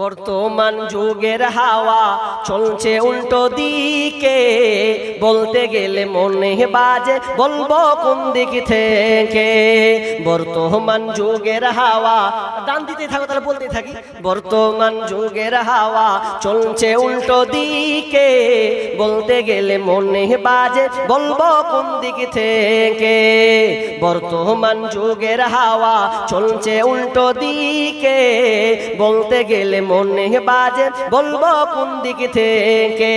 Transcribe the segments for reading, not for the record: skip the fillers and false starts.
বর্তমান যুগের হাওয়া চলছে উল্টো দিকে, বলতে গেলে মনে বাজে বলবো কোন দিক থেকে। বর্তমান যুগের হাওয়া, ডান দিতে থাকো তাহলে বলতে থাকি। বর্তমান যুগের হাওয়া চলছে উল্টো দিকে, বলতে গেলে মনে বাজে বলবো কোন দিক থেকে। বর্তমান যুগের হাওয়া চলছে উল্টো দিকে, বলতে গেলে মনে বাজে বলবো কোন দিক থেকে।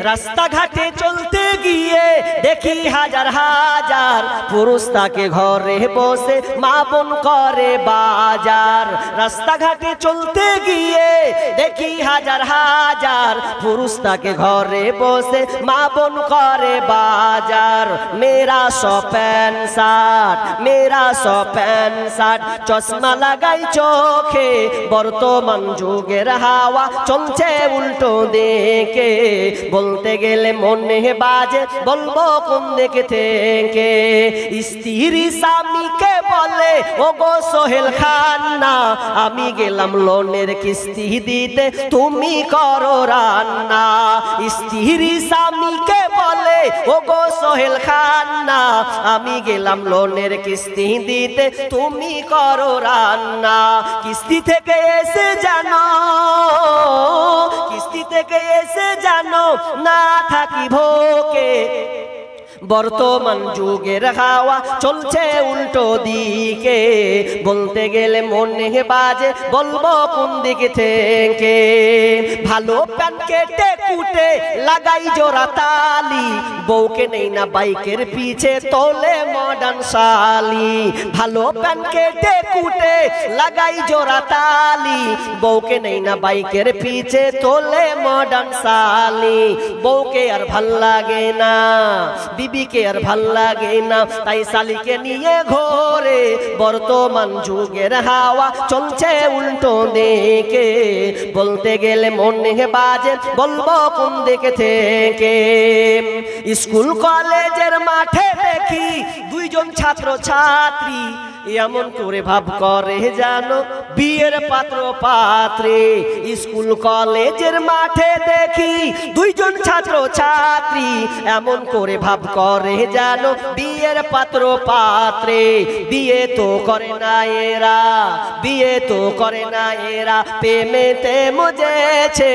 রাস্তাঘাটে চলতে গিয়ে দেখি হাজার হাজার পুরুষ তাকে ঘরে বসে মা বোন করে বাজার। রাস্তাঘাটে চলতে গিয়ে দেখি হাজার হাজার পুরুষ তাকে ঘরে বসে মা বোন করে বাজার। মেরা সো প্যান্ট শার্ট, মেরা সো প্যান্ট শার্ট, চশমা লাগাই চোখে। বর্তমান যুগের হাওয়া চলছে উল্টো দিকে, বলতে গেলে মনে বাজে বলবো কোন দিক থেকে। স্ত্রী স্বামীকে বলে ও গো সোহেল খান না, আমি গেলাম লোনের কিস্তি দিতে তুমি করো রান্না। স্ত্রী স্বামীকে বলে ও গো সোহেল খান না, আমি গেলাম লোনের কিস্তি দিতে তুমি করো রান্না। কিস্তি থেকে এসে জানো, কিস্তি থেকে এসে জানো না থাকি ভোকে। বর্তমান যুগের হাওয়া চলছে উল্টো দিকে, বলতে গেলে মনে বাজে বলবো কোন দিক থেকে। ভালো প্যান কেটে কুটে লাগাই জোড়া তালি, বউকে নেই না বাইকের পিছে তোলে মডার্ন শালি। ভালো প্যান কেটে কুটে লাগাই জোড়া তালি, বউকে নেই না বাইকের পিছে তোলে মডার্ন শালি। বউকে আর ভাল লাগে না, বিবিকে আর ভাল লাগে না, তাই শালিকে নিয়ে ঘোরে। বর্তমান যুগের হাওয়া চলছে উল্টো দিকে, বলতে গেলে মনে বাজে বলবো কোন দিক থেকে। স্কুল কলেজের মাঠে দেখি দুইজন ছাত্র ছাত্রী, এমন করে ভাব করে জানো বিয়ের পাত্র পাত্রী। স্কুল কলেজের মাঠে দেখি দুইজন ছাত্র ছাত্রী, এমন করে ভাব করে জানো বিয়ের পাত্র পাত্রে। বিয়ে তো করে না এরা, বিয়ে তো করে না এরা, প্রেমেতে মজেছে।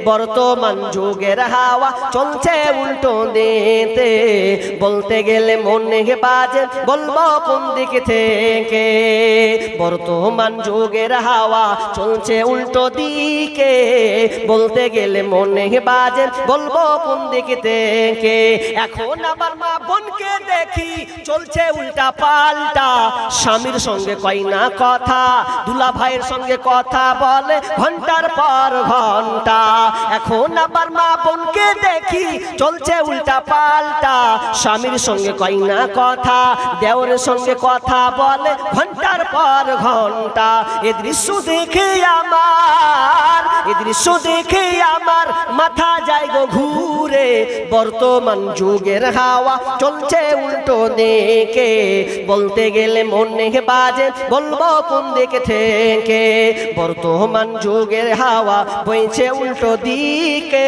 বর্তমান যুগের হাওয়া চলছে উল্টো দিতে, বলতে গেলে মনে বাজে বলবো কোন দিক থেকে। বর্তমান যুগের হাওয়া চলছে উল্টো দিকে, বলতে গেলে মনে বাজে বলবো কোন দিক থেকে। এখন আবার মা বোনকে দেখি চলছে উল্টা পাল্টা, স্বামীর সঙ্গে কয় না কথা, দুলা ভাইয়ের সঙ্গে কথা বলে ঘন্টার পর ঘন্টা। এখন আবার মা বোনকে দেখি চলছে উল্টা পাল্টা, স্বামীর সঙ্গে কয় না কথা, দেওরের সঙ্গে কথা বলে ঘন্টার পর ঘন্টা। এ দৃশ্য দেখে আমার, এ দৃশ্য দেখে আমার মাথা যায় গো ঘুরে। বর্তমান যুগের হাওয়া চলছে উল্টো দিকে, বলতে গেলে মনে বাজে বলবো কোন দিক থেকে। বর্তমান যুগের হাওয়া বইছে উল্টো দিকে,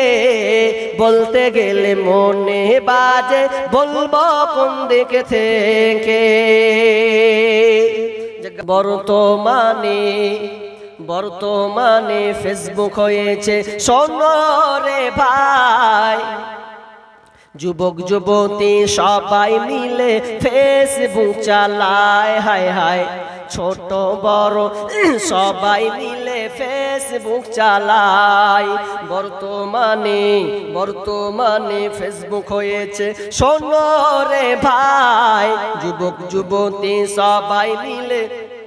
বলতে গেলে মনে বাজে বলবো কোন দিক থেকে। বর্তমানে, বর্তমানে ফেসবুক হয়েছে সোনরে ভাই, যুবক যুবতী সবাই মিলে ফেসবুক চালায়। হায় হায় ছোট বড় সবাই মিলে ফেসবুক চালায়। বর্তমানে, বর্তমানে ফেসবুক হয়েছে সোনরে ভাই, যুবক যুবতী সবাই মিলে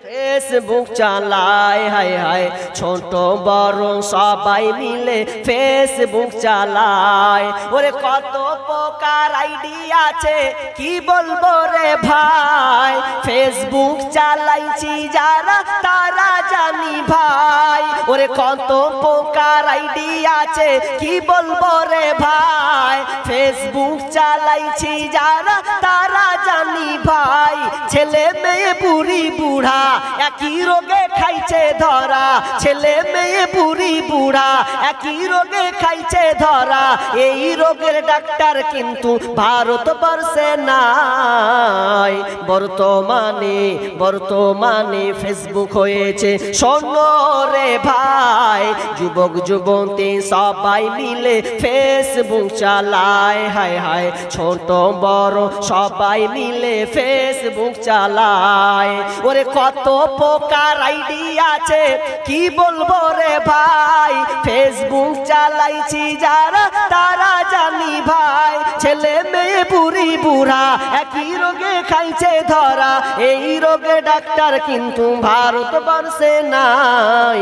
ফেসবুক চালায়। হায় হায় ছোট বড় সবাই মিলে ফেসবুক চালায়। ওরে কত প্রকার আইডি আছে কি বলবো রে ভাই, ফেসবুক চালাইছি যারা তারা জানি ভাই। ওরে কত প্রকার আইডি আছে কি বলবো রে ভাই, ফেসবুক চালাইছি যারা তারা জানি ভাই। ছেলে মেয়ে বুড়ি বুড়া একই রোগে খাইছে ধরা, ছেলে মেয়ে বুড়ি বুড়া একই রোগে খাইছে ধরা। এই রোগের ডাক্তার কিন্তু ভারতবর্ষে নাই। বর্তমানে ফেসবুক হয়েছে শোনো রে ভাই, যুবক যুবতী সবাই মিলে ফেসবুক চালায়। হায় হায় ছোট বড় সবাই মিলে ফেসবুক চালায়। ওরে কত প্রকার আইডি আছে কি বলবো রে ভাই, ফেসবুক চালাইছি যারা তারা জানি ভাই। ছেলে মেয়ে বুড়ি বুড়া একই রোগে খাইছে ধরা, এই রোগে ডাক্তার কিন্তু ভারতবর্ষে নাই।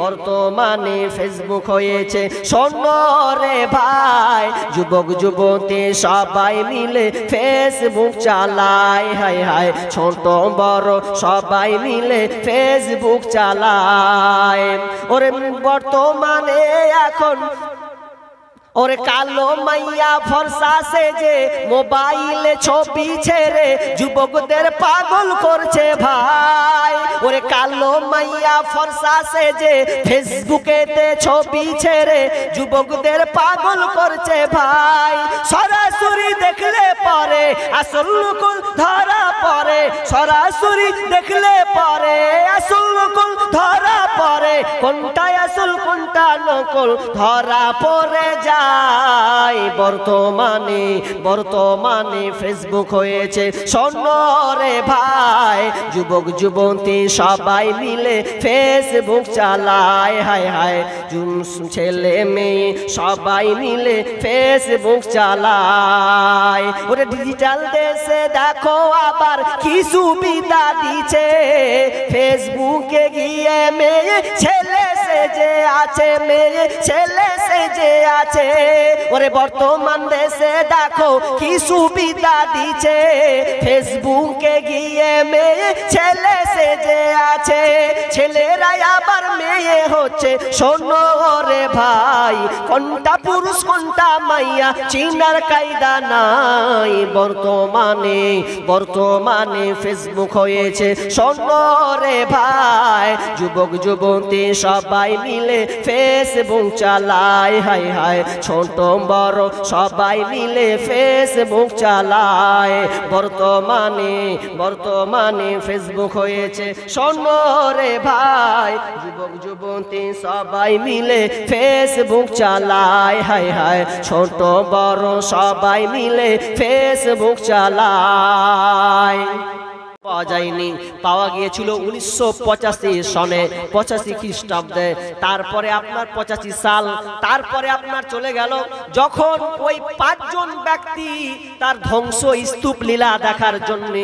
বর্তমানে ফেসবুক হয়েছে শোনো রে ভাই, যুবক যুবতী সবাই মিলে ফেসবুক চালায়। হায় হায় ছোট বড় সবাই মিলে ফেসবুক চালায়। ওরে বর্তমানে এখন ওরে কালো মাইয়া ফর্সা সেজে মোবাইলে ছবি ছেড়ে যুবকদের পাগল করছে ভাই। ওরে কালো মাইয়া ফর্সা সেজে ফেসবুকেতে ছবি ছেড়ে যুবকদের পাগল করছে ভাই। সরাসরি দেখলে পরে আসল নকল ধরা পড়ে, সরাসরি দেখলে পরে আসল নকল ধরা পড়ে। কোনটা আসল কোনটা নকল ধরা পড়ে যায়। বর্তমানে ফেসবুক হয়েছে শোনো রে ভাই, যুবক যুবতী সবাই মিলে ফেসবুক চালায়। হায় হায় ছেলে মেয়ে সবাই মিলে ফেসবুক চালায়। ওরে ডিজিটাল দেশে দেখো আবার কি সুবিধা দিচ্ছে, ফেসবুকে গিয়ে মেয়ে ছেলে সেজে আছে, মেয়ে ছেলে সেজে আছে। ওরে বর্তমান দেশে দেখো কি সুবিধা দিচ্ছে, ফেসবুকে গিয়ে মেয়ে ছেলে সেজে আছে। ছেলেরাই আবার মেয়ে হচ্ছে শোনো রে ভাই, কোনটা পুরুষ কোনটা মাইয়া চিনার কায়দা নাই। বর্তমানে ফেসবুক হয়েছে শোনো রে ভাই, যুবক যুবতী সবাই মিলে ফেসবুক চালায়। হায় হায় ছোট বড় সবাই মিলে ফেসবুক চালায়। বর্তমানে ফেসবুক হয়েছে শোনো রে ভাই, যুবক যুবতী সবাই মিলে ফেসবুক চালায়। হায় হায় ছোট বড় সবাই মিলে ফেসবুক চালায়। পাওয়া যায়নি, পাওয়া গিয়েছিল 1985 সনে, 85 খ্রিস্টাব্দে। তারপরে আপনার 85 সাল, তারপরে আপনার চলে গেল যখন ওই 5 জন ব্যক্তি তার ধ্বংস স্তূপ লীলা দেখার জন্য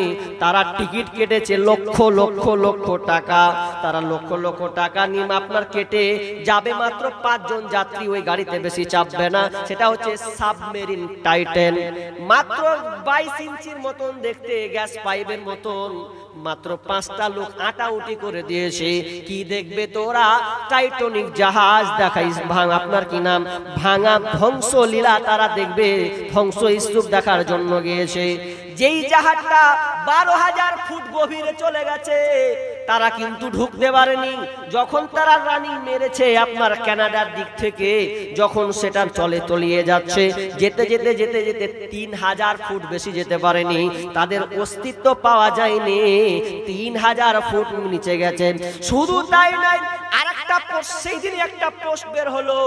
তারা টিকিট কেটেছে লক্ষ লক্ষ লক্ষ টাকা। তারা লক্ষ লক্ষ টাকা নিয়ে আপনার কেটে যাবে, মাত্র 5 জন যাত্রী ওই গাড়িতে বেশি চাপবে না। সেটা হচ্ছে সাবমেরিন টাইটান, মাত্র 22 ইঞ্চির মতন দেখতে, গ্যাস পাইপের মতন, মাত্র 5টা লোক আটাউটি করে দিয়েছে। কি দেখবে তোরা? টাইটানিক জাহাজ দেখাই ভাঙা, আপনার কি নাম, ভাঙা ধ্বংস লীলা তারা দেখবে, ধ্বংস স্তূপ দেখার জন্য গিয়েছে। যেই জাহাজটা 12,000 ফুট গভীরে চলে গেছে, তারা কিন্তু ঢুকতে পারেনি। যখন তারা রানিং মেরেছে আপনার কানাডার দিক থেকে, যখন সেটা চলে তলিয়ে যাচ্ছে, যেতে যেতে যেতে যেতে 3,000 ফুট বেশি যেতে পারেনি, তাদের অস্তিত্ব পাওয়া যায়নি। 3,000 ফুট নিচে গেছে। শুধু তাই নয়, আরেকটা পোস্ট, সেই দিন একটা পোস্ট বের হলো,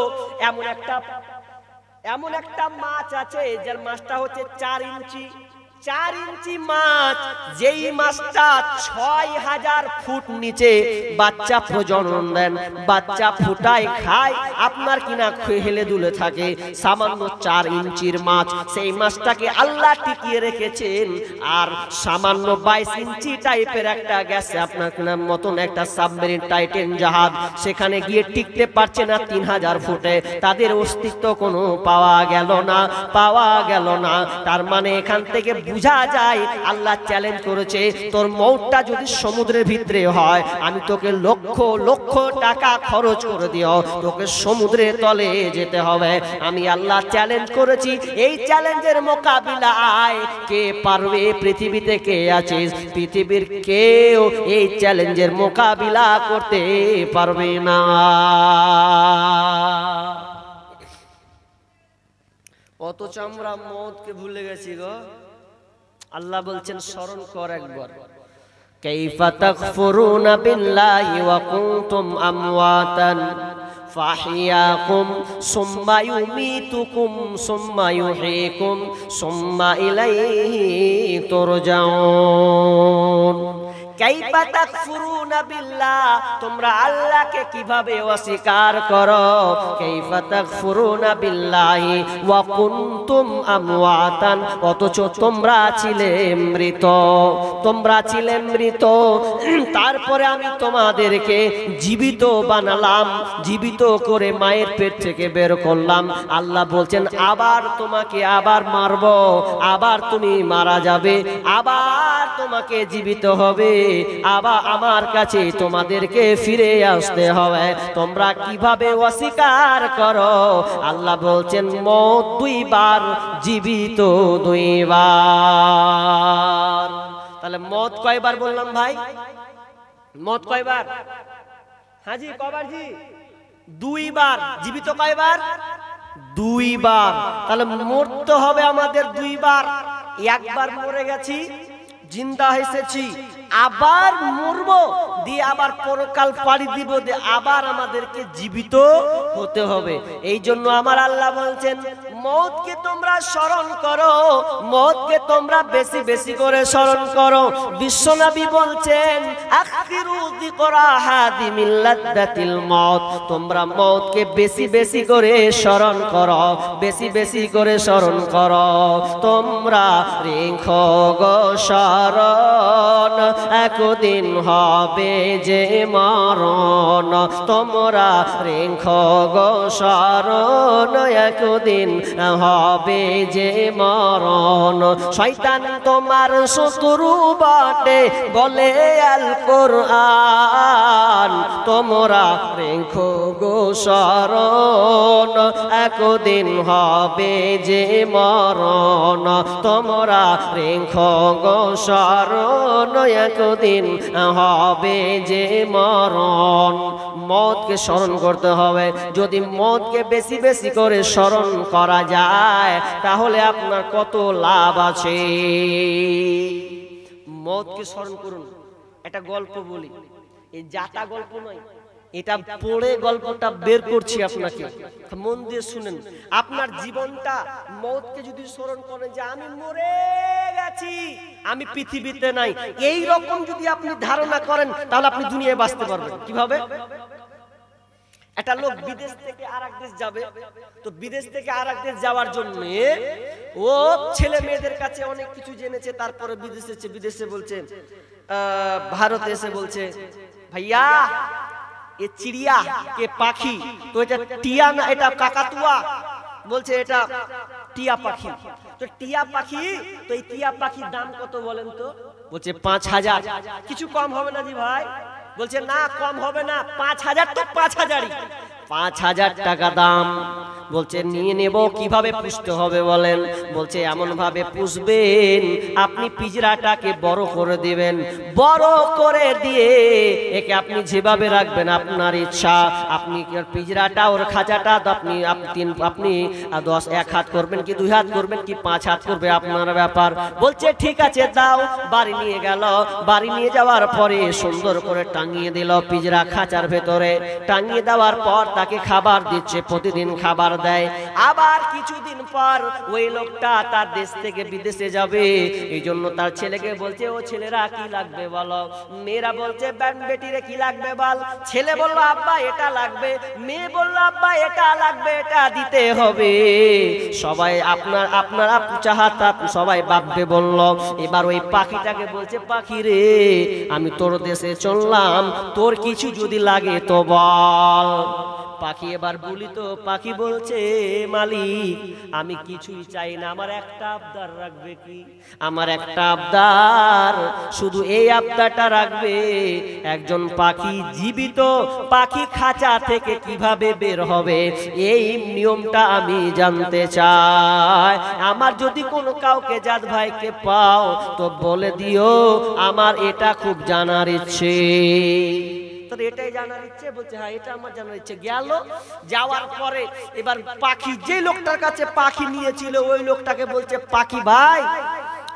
এমন একটা মাছ আছে যার মাছটা হচ্ছে 4 ইঞ্চি, 4 ইঞ্চি মাছ, যেই মাছটা 6000 ফুট নিচে বাচ্চা প্রজনন দেন, বাচ্চা ফুটায় খায়, আপনার কিনা হেলে দুলে থাকে, সামান্য 4 ইঞ্চির মাছ, সেই মাছটাকে আল্লাহ টিকিয়ে রেখেছেন। আর সামান্য 22 ইঞ্চি টাইপের একটা গেছে আপনার কিনা মতন একটা সাবমেরিন টাইটান জাহাজ, সেখানে গিয়ে টিকতে পারছে না 3000 ফুটে, তাদের অস্তিত্ব কোনো পাওয়া গেল না, পাওয়া গেল না। তার মানে এখান থেকে বুঝা যায় আল্লাহ চ্যালেঞ্জ করেছে, তোর মওতটা যদি সমুদ্রের ভিতরে হয়, আমি তোকে লক্ষ লক্ষ টাকা খরচ করে দিও, তোকে সমুদ্রের তলে যেতে হবে। আমি আল্লাহ চ্যালেঞ্জ করেছি, এই চ্যালেঞ্জের মোকাবিলায় কে পারবে? পৃথিবীতে কে আছে? পৃথিবীর কেউ এই চ্যালেঞ্জের মোকাবিলা করতে পারবে না। অথচ আমরা মওতকে ভুলে গেছি গো। আল্লাহ বলছেন স্মরণ কর একবার, কাইফা তাকফুরুনা বিল্লাহি ওয়া কুনতুম আমওয়াতান ফাহিয়াকুম সুম্মা ইউমীতুকুম সুম্মা ইউহয়িকুম সুম্মা ইলাইহি তুরজাউন। কাইফা তাকফুরুনা বিল্লাহ, তোমরা আল্লাহকে কিভাবে অস্বীকার করো? কাইফা তাকফুরুনা বিল্লাহি ওয়া কুনতুম আমওয়াতান, অথচ তোমরা ছিলে মৃত, তোমরা ছিলে মৃত। তারপরে আমি তোমাদেরকে জীবিত বানালাম, জীবিত করে মায়ের পেট থেকে বের করলাম। আল্লাহ বলছেন আবার তোমাকে আবার মারব, আবার তুমি মারা যাবে, আবার তোমাকে জীবিত হবে, আবার আমার কাছে তোমাদেরকে ফিরে আসতে হবে। তোমরা কিভাবে অস্বীকার করো? আল্লাহ বলছেন মওত 2 বার, জীবিত 2 বার। তাহলে মওত কয়বার বললাম ভাই? মওত কয়বার? হাজি কয়বার জি? 2 বার। জীবিত কয়বার? 2 বার। তাহলে মরতে হবে আমাদের 2 বার। একবার মরে গেছি, জিন্দা হয়েছি, আবার মরবো, দিয়ে আবার পরকাল পাড়ি দিব, দিয়ে আবার আমাদেরকে জীবিত হতে হবে। এই জন্য আমার আল্লাহ বলছেন মওতকে তোমরা স্মরণ করো, মওতকে তোমরা বেশি বেশি করে স্মরণ করো। বিশ্বনবী বলছেন আখিরু যিকরা হাদি মিন লাদ্দাতিল মওত, তোমরা মওতকে বেশি বেশি করে স্মরণ করো, বেশি বেশি করে স্মরণ করো। তোমরা রেখো গো স্মরণ, একদিন হবে যে মরণ, তোমরা রেখো গো স্মরণ, একদিন হবে যে মরণ। শয়তান তোমার শত্রু বটে বলে আল কোরআন, তোমরা রেখো গো স্মরণ, একদিন হবে যে মরণ, তোমরা রেখো গো স্মরণ, একদিন হবে যে মরণ। মওতকে স্মরণ করতে হবে। যদি মওতকে বেশি বেশি করে স্মরণ করা যায় তাহলে আপনার কত লাভ আছে। মওতকে স্মরণ করুন। একটা গল্প বলি, এই জাতা গল্প নয়, এটা পড়ে গল্পটা বের করছি আপনাকে, মন দিয়ে শুনেন। আপনার জীবনটা মওতকে যদি স্মরণ করেন যে আমি মরে গেছি, আমি পৃথিবীতে নাই, এই রকম যদি আপনি ধারণা করেন তাহলে আপনি দুনিয়ায় বাঁচতে পারবেন। কিভাবে? একটা লোক বিদেশ থেকে আরেক দেশ যাবে, তো বিদেশ থেকে আরেক দেশ যাওয়ার জন্য ও ছেলে মেয়েদের কাছে অনেক কিছু জেনেছে, তারপরে বিদেশে বলছে, ভারতে এসে বলছে ভাইয়া এ চিড়িয়া কে পাখি, তো এটা টিয়া না, এটা কাকাতুয়া, বলছে এটা টিয়া পাখি। তো টিয়া পাখি, তো এই টিয়া পাখির দাম কত বলেন তো? বলছে 5000। কিছু কম হবে না জি ভাই? বলছে না কম হবে না, 5000 তো 5000ই, 5000 টাকা দাম। বলছে নিয়ে নেব। কিভাবে পুষতে হবে বলেন? বলছে এমন ভাবে পুষবেন, আপনি পিঁজরাটাকে বড় করে দিবেন, বড় করে দিয়ে একে আপনি যেভাবে রাখবেন আপনার ইচ্ছা। আপনি পিঁজরাটা ওর খাঁচাটা আপনি 1 হাত করবেন কি 2 হাত করবেন কি 5 হাত করবে আপনার ব্যাপার। বলছে ঠিক আছে দাও। বাড়ি নিয়ে গেল। বাড়ি নিয়ে যাওয়ার পরে সুন্দর করে টাঙিয়ে দিল পিঁজরা খাঁচার ভেতরে। টাঙিয়ে দেওয়ার পর তাকে খাবার দিচ্ছে, প্রতিদিন খাবার দেয়। আবার কিছুদিন পর ওই লোকটা তার দেশ থেকে বিদেশে যাবে, এই জন্য তার ছেলেকে বলছে, ও ছেলেরা কি লাগবে বলো। মেয়েরা বলছে ব্যান্ড বেটিরে কি লাগবে বল। ছেলে বলল আব্বা এটা লাগবে, মেয়ে বলল আব্বা এটা লাগবে, এটা দিতে হবে। সবাই আপনার আপনার চাহাতা সবাই বাপবে বলল। এবার ওই পাখিটাকে বলছে, পাখি রে আমি তোর দেশে চললাম, তোর কিছু যদি লাগে তো বল। পাখি এবার বলি তো, পাখি বলছে মালিক আমি কিছুই চাই না, আমার একটা আবদার রাখবে কি? আমার একটা আবদার, শুধু এই আবদারটা রাখবে, একজন পাখি জীবিত পাখি খাঁচা থেকে কিভাবে বের হবে এই নিয়মটা আমি জানতে চাই। আমার যদি কোনো কাউকে জাত ভাইকে পাও তো বলে দিও, আমার এটা খুব জানার ইচ্ছে। তোর এটাই জানার ইচ্ছে? বলছে হ্যাঁ এটা আমার জানার ইচ্ছে। গেল, যাওয়ার পরে এবার পাখি যে লোকটার কাছে পাখি নিয়েছিল ওই লোকটাকে বলছে, পাখি ভাই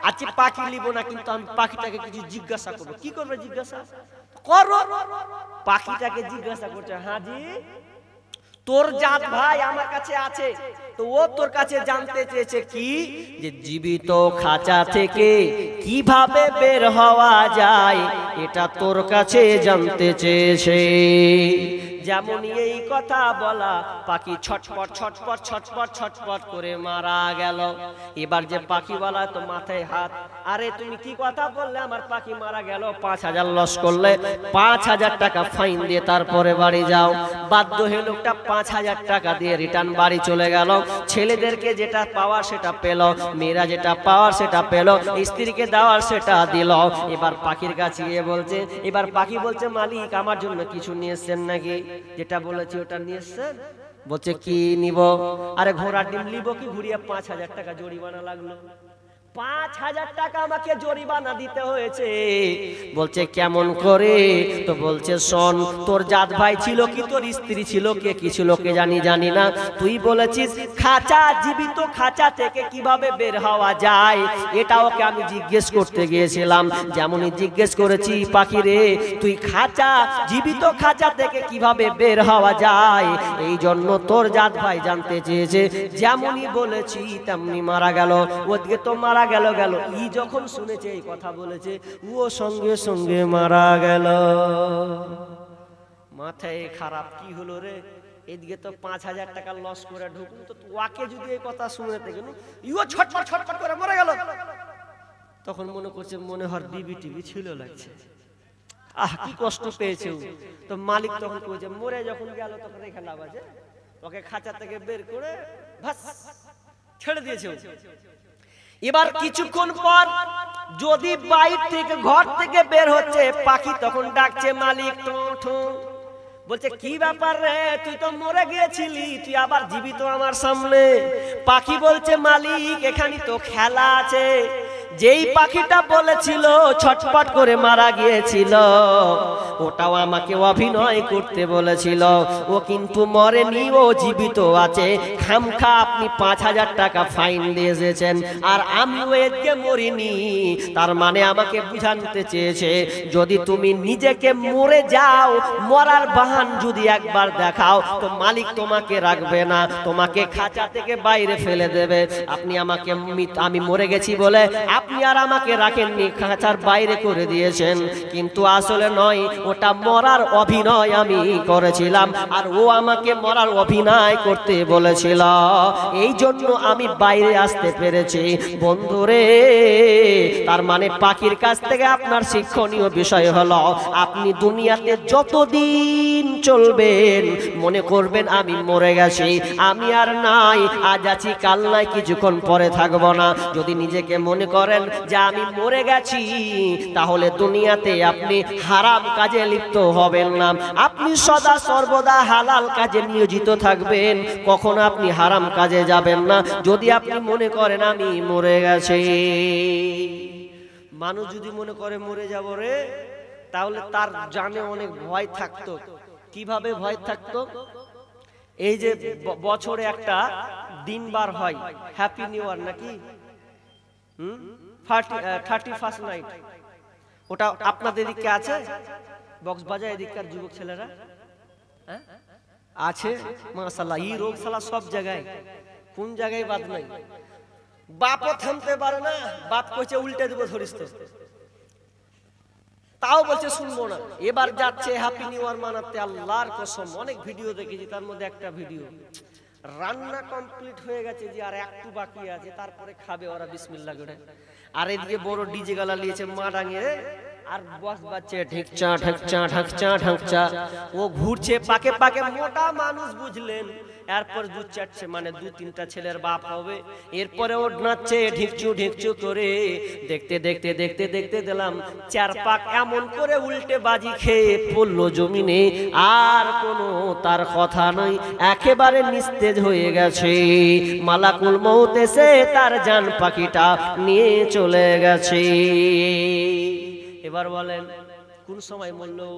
আজকে পাখি নিব না, কিন্তু আমি পাখিটাকে কিছু জিজ্ঞাসা করবো। কি করবে জিজ্ঞাসা করো? পাখিটাকে জিজ্ঞাসা করছে, হাজি তোর জাত ভাই আমার কাছে আছে, তো ও তোর কাছে জানতে চেয়েছে কি, যে জীবিত খাঁচা থেকে কিভাবে বের হওয়া যায়, এটা তোর কাছে জানতে চেয়েছে। যেমন এই কথা বলা পাখি ছটপট ছটপট ছটপট ছটপট করে মারা গেল। এবার যে পাখিওয়ালা তো মাথায় হাত, আরে তুমি কি কথা বললে, আমার পাখি মারা গেল, 5000 লস করলে 5000 টাকা ফাইন দিয়ে তারপরে বাড়ি যাও। বাধ্য হয়ে লোকটা 5000 টাকা দিয়ে রিটার্ন বাড়ি চলে গেল। ছেলেদেরকে যেটা পাওয়ার সেটা পেল, মেয়েরা যেটা পাওয়ার সেটা পেল, স্ত্রীকে দেওয়ার সেটা দিল। এবার পাখির কাছে গিয়ে বলছে, এবার পাখি বলছে মালিক আমার জন্য কিছু নিয়ে এসছেন নাকি? যেটা বলেছি ওটা নিয়ে এসছেন? বলছে কি নিব? আরে ঘোড়ার ডিম নিব কি? ঘুরিয়ে 5000 টাকা জরিমানা লাগলো। 5000 টাকা আমাকে জরিমানা দিতে হয়েছে। বলছে কেমন করে? তো বলছে শোন, তোর জাত ভাই ছিল কি, তোর স্ত্রী ছিল কে, কি ছিল কে জানি না, তুই বলেছিস খাঁচা জীবিত খাঁচা থেকে কিভাবে বের হওয়া যায়, এটা ওকে আমি জিজ্ঞেস করতে গিয়েছিলাম। যেমনই জিজ্ঞেস করেছি, পাখি রে তুই খাঁচা জীবিত খাঁচা থেকে কিভাবে বের হওয়া যায়, এই জন্য তোর জাত ভাই জানতে চেয়েছে। যেমনই বলেছি তেমনি মারা গেল। ওদিকে তো মারা গেল। ই যখন শুনেছে এই কথা বলেছে, ও সঙ্গে সঙ্গে মারা গেল। মাথায় খারাপ, কি হলো রে, এদিকে তো 5000 টাকা লস করে ঢুকলো, তো ওকে যদি এই কথা শুনেতে গেল, ইও ছটফট ছটফট করে মরে গেল। তখন মনে করছে মনে হয় বিবি টিভি ছিল লাগছে, আহ কি কষ্ট পেয়েছে। তো মালিক তখন কইছে, মরে যখন গেল তখন রেখে লাভ আছে, ওকে খাঁচা থেকে বের করে ভাস ছেড়ে দিয়েছে। এবার কিছুক্ষণ পর যদি বাইরে থেকে ঘর থেকে বের হচ্ছে, পাখি তখন ডাকছে মালিক, ঠো বলছে কি ব্যাপার রে, তুই তো মরে গিয়েছিলি, তুই আবার জীবিত আমার সামনে। পাখি বলছে মালিক এখানে তো খেলা আছে, যেই পাখিটা বলেছিল ছটপট করে মারা গিয়েছিল ওটাও আমাকে অভিনয় করতে বলেছিল, ও কিন্তু মরেনি, ও জীবিত আছে। খামখা আপনি 5000 টাকা ফাইন দিয়ে এসেছেন, আর আমিও এদিকে মরিনি। তার মানে আমাকে বুঝাতে চেয়েছে যদি তুমি নিজেকে মরে যাও, মরার বাহান যদি একবার দেখাও, তো মালিক তোমাকে রাখবে না, তোমাকে খাঁচা থেকে বাইরে ফেলে দেবে। আপনি আমাকে আমি মরে গেছি বলে আপনি আর আমাকে রাখেননি, খাঁচার বাইরে করে দিয়েছেন, কিন্তু আসলে নয়, ওটা মরার অভিনয় আমি করেছিলাম, আর ও আমাকে মরার অভিনয় করতে বলেছিল, এই জন্য আমি বাইরে আসতে পেরেছি। বন্ধুরে, তার মানে পাখির কাছ থেকে আপনার শিক্ষণীয় বিষয় হলো, আপনি দুনিয়াতে যতদিন চলবেন মনে করবেন আমি মরে গেছি, আমি আর নাই, আজ আছি কাল নাই, কিছুক্ষণ পরে থাকবো না। যদি নিজেকে মনে করেন যে আমি মরে গেছি, তাহলে দুনিয়াতে আপনি হারাম কাজে লিপ্ত হবেন না, আপনি সদা সর্বদা হালাল কাজে নিয়োজিত থাকবেন, কখনো আপনি হারাম কাজে যাবেন না। যদি আপনি মনে করেন আমি মরে গেছি, মানুষ যদি মনে করে মরে যাব রে, তাহলে তার জানে অনেক ভয় থাকতো। কিভাবে ভয় থাকতো? এই যে বছরে একটা দিনবার হয় হ্যাপি নিউ ইয়ার নাকি 31st নাইট, ওটা আপনাদের দিকে আছে? বক্স বাজায় এদিককার যুবক ছেলেরা, আছে মাশাআল্লাহ। এই রোগ শালা সব জায়গায়, কোন জায়গায় বাদ নাই। বাপও থামতে পারে না, বাপ কইছে উল্টে দেবো ধরিস তো, তাও বলছে শুনবো না। এবার যাচ্ছে হ্যাপি নিউ ইয়ার মানাতে, আল্লাহর কসম অনেক ভিডিও দেখেছি, তার মধ্যে একটা ভিডিও রান্না কমপ্লিট হয়ে গেছে যে আর একটু বাকি আছে, তারপরে খাবে ওরা বিসমিল্লাহ করে। আর এদিকে বড় ডিজে গালা নিয়েছে মা ডাঙিয়ে, আর বস বাচ্চা ঢেকচা ঢাকচা ঢাকচা ঢাকচা, ও ঘুরছে পাকে পাকে। মোটা মানুষ বুঝলেন, এরপর দুধ চাটছে, মানে দু তিনটা ছেলের বাপ হবে। এরপরে ও নাচছে ঢিকচু ঢিকচু করে। দেখতে দেখতে দেখতে দেখতে দিলাম চার পাক এমন করে উল্টে বাজি খেয়ে পড়লো জমিনে, আর কোনো তার কথা নয়, একেবারে নিস্তেজ হয়ে গেছে। মালাকুল মউত এসে তার জান পাখিটা নিয়ে চলে গেছে। এবার বলেন কোন সময় মরলো?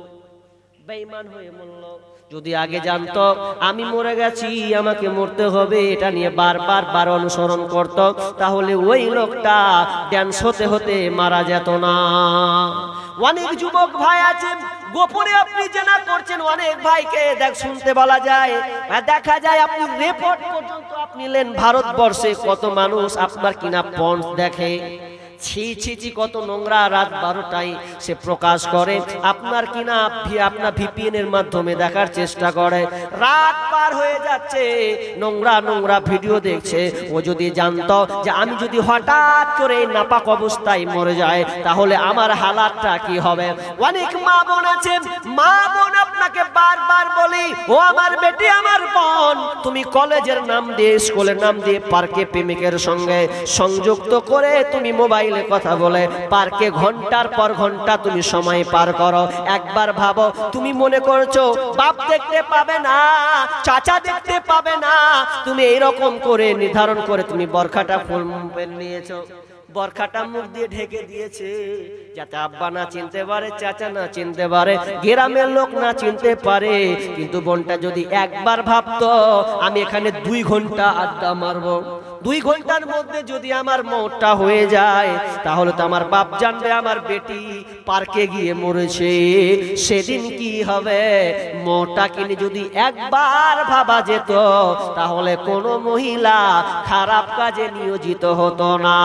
বেঈমান হয়ে মরলো। যদি আগে জানতো আমি মরে গেছি, আমাকে মরতে হবে, এটা নিয়ে বারবার অনুসরণ করত, তাহলে ওই লোকটা ড্যান্স হতে হতে মারা যেত না। অনেক যুবক ভাই আছে গোপনে আপনি জেনা করছেন, অনেক ভাইকে দেখ শুনতে বলা যায়, দেখা যায় আপনি রিপোর্ট পর্যন্ত আপনি নেন। ভারতবর্ষে কত মানুষ আপনার কিনা পন্স দেখে, ছি ছি ছি, কত নোংরা। রাত 12টায় সে প্রকাশ করে আপনার কিনা আপনার ভিপিএন এর মাধ্যমে দেখার চেষ্টা করে। রাত পার হয়ে যাচ্ছে, নোংরা নোংরা ভিডিও দেখছে। ও যদি জানতো যে আমি যদি হঠাৎ করে নাপাক অবস্থায় মরে যায়, তাহলে আমার হালাতটা কি হবে। অনেক মা বোন আছে, মা বোন আপনাকে বারবার বলি, ও আমার বেটি আমার বোন, তুমি কলেজের নাম দিয়ে স্কুলের নাম দিয়ে পার্কে প্রেমিকের সঙ্গে সংযুক্ত করে তুমি মোবাইল কথা বলে পার্কে ঘন্টার পর ঘন্টা তুমি সময় পার করো। একবার ভাবো, তুমি মনে করছো বাপ দেখতে পাবে না, চাচা দেখতে পাবে না, তুমি এইরকম করে নির্ধারণ করে তুমি বরখাটা ফুল নিয়েছো, বরখাটা মুখ দিয়ে ঢেকে দিয়েছে, যাতে আব্বা না চিনতে পারে, চাচা না চিনতে পারে, গ্রামের লোক না চিনতে পারে। কিন্তু বোনটা যদি একবার ভাবতো আমি এখানে 2 ঘন্টা আড্ডা মারবো, 2 ঘন্টার মধ্যে যদি আমার মওতটা হয়ে যায়, তাহলে তো আমার বাপ জানবে আমার বেটি পার্কে গিয়ে মরেছে। সেদিন কি হবে? মওতটা কিনে যদি একবার ভাবা যেত, তাহলে কোনো মহিলা খারাপ কাজে নিয়োজিত হতো না।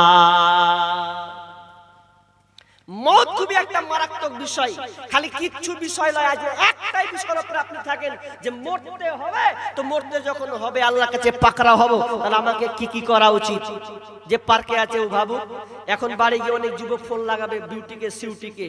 মওত খুবই একটা মারাত্মক বিষয়, খালি কিচ্ছু বিষয় নয়। আজ একটাই বিষয়ের উপরে আপনি থাকেন যে মরতে হবে, তো মরতে যখন হবে আল্লাহর কাছে পাকড়া হব, তাহলে আমাকে কি কি করা উচিত? যে পার্কে আছে ও ভাবুক, এখন বাড়ি গিয়ে অনেক যুবক ফোন লাগাবে বিউটিকে সিউটিকে,